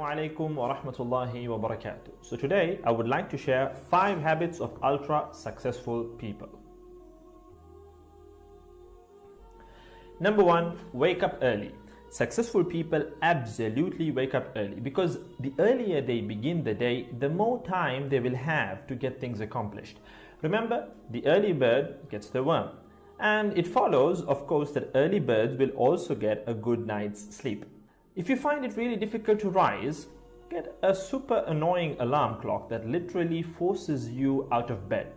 alaikum wa rahmatullahi wa barakatuh. So today I would like to share 5 habits of ultra successful people. Number 1, wake up early. Successful people absolutely wake up early because the earlier they begin the day, the more time they will have to get things accomplished. Remember, the early bird gets the worm. And it follows, of course, that early birds will also get a good night's sleep. If you find it really difficult to rise, get a super annoying alarm clock that literally forces you out of bed.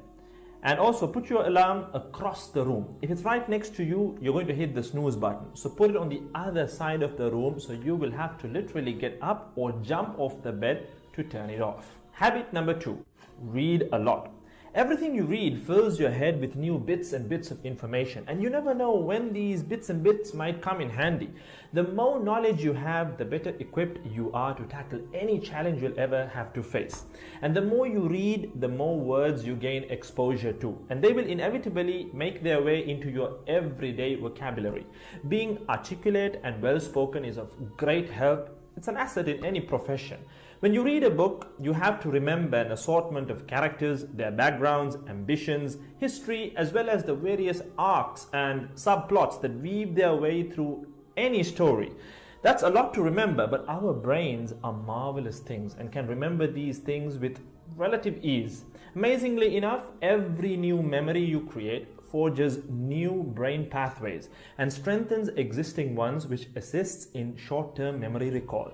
And also put your alarm across the room. If it's right next to you, you're going to hit the snooze button. So put it on the other side of the room so you will have to literally get up or jump off the bed to turn it off. Habit number 2, read a lot. Everything you read fills your head with new bits and bits of information, and you never know when these bits and bits might come in handy. The more knowledge you have, the better equipped you are to tackle any challenge you'll ever have to face. And the more you read, the more words you gain exposure to, and they will inevitably make their way into your everyday vocabulary. Being articulate and well-spoken is of great help. It's an asset in any profession. When you read a book, you have to remember an assortment of characters, their backgrounds, ambitions, history, as well as the various arcs and subplots that weave their way through any story. That's a lot to remember, but our brains are marvelous things and can remember these things with relative ease. Amazingly enough, every new memory you create forges new brain pathways and strengthens existing ones, which assists in short-term memory recall.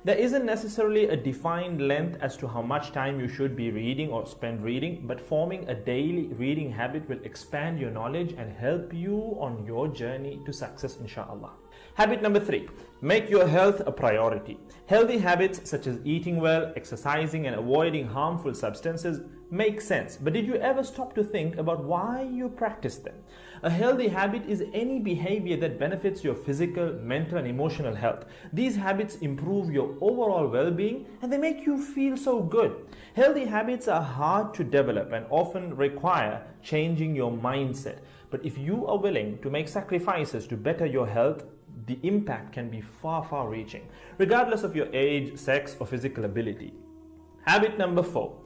There isn't necessarily a defined length as to how much time you should be reading or spend reading, but forming a daily reading habit will expand your knowledge and help you on your journey to success, inshallah. Habit number 3, make your health a priority. Healthy habits such as eating well, exercising, and avoiding harmful substances make sense, but did you ever stop to think about why you practice them? A healthy habit is any behavior that benefits your physical, mental, and emotional health. These habits improve your overall well-being and they make you feel so good. Healthy habits are hard to develop and often require changing your mindset. But if you are willing to make sacrifices to better your health, the impact can be far reaching, regardless of your age, sex, or physical ability. Habit number 4.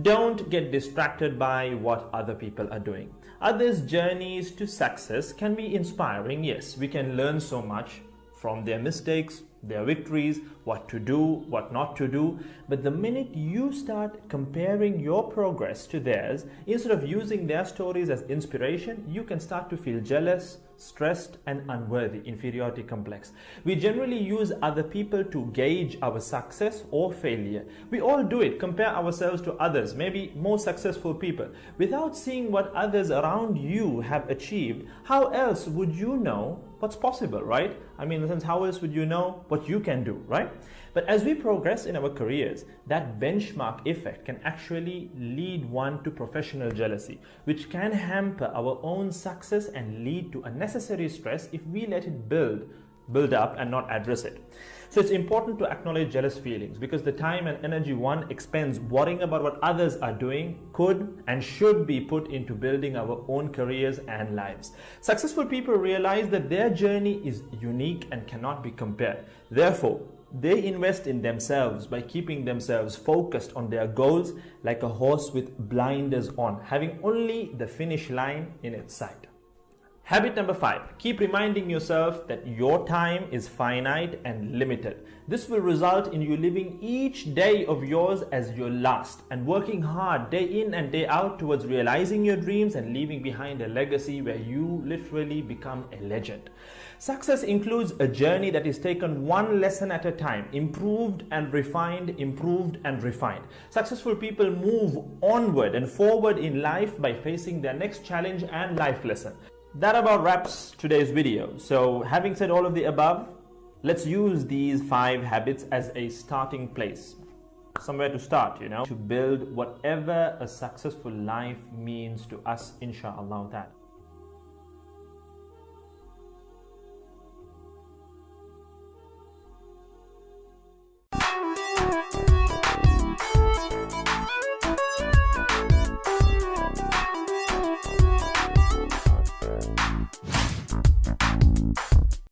Don't get distracted by what other people are doing. Others' journeys to success can be inspiring. Yes, we can learn so much from their mistakes, their victories, what to do, what not to do. But the minute you start comparing your progress to theirs, instead of using their stories as inspiration, you can start to feel jealous, stressed, and unworthy, inferiority complex. We generally use other people to gauge our success or failure. We all do it, compare ourselves to others, maybe more successful people. Without seeing what others around you have achieved, how else would you know what's possible, right? I mean, in the sense, how else would you know what you can do, right? But as we progress in our careers, that benchmark effect can actually lead one to professional jealousy, which can hamper our own success and lead to unnecessary stress if we let it build up and not address it. So it's important to acknowledge jealous feelings because the time and energy one expends worrying about what others are doing could and should be put into building our own careers and lives. Successful people realize that their journey is unique and cannot be compared. Therefore, they invest in themselves by keeping themselves focused on their goals like a horse with blinders on, having only the finish line in its sight. Habit number 5, keep reminding yourself that your time is finite and limited. This will result in you living each day of yours as your last and working hard day in and day out towards realizing your dreams and leaving behind a legacy where you literally become a legend. Success includes a journey that is taken one lesson at a time, improved and refined, improved and refined. Successful people move onward and forward in life by facing their next challenge and life lesson. That about wraps today's video. So having said all of the above, let's use these 5 habits as a starting place. Somewhere to start, to build whatever a successful life means to us, inshallah ta'ala.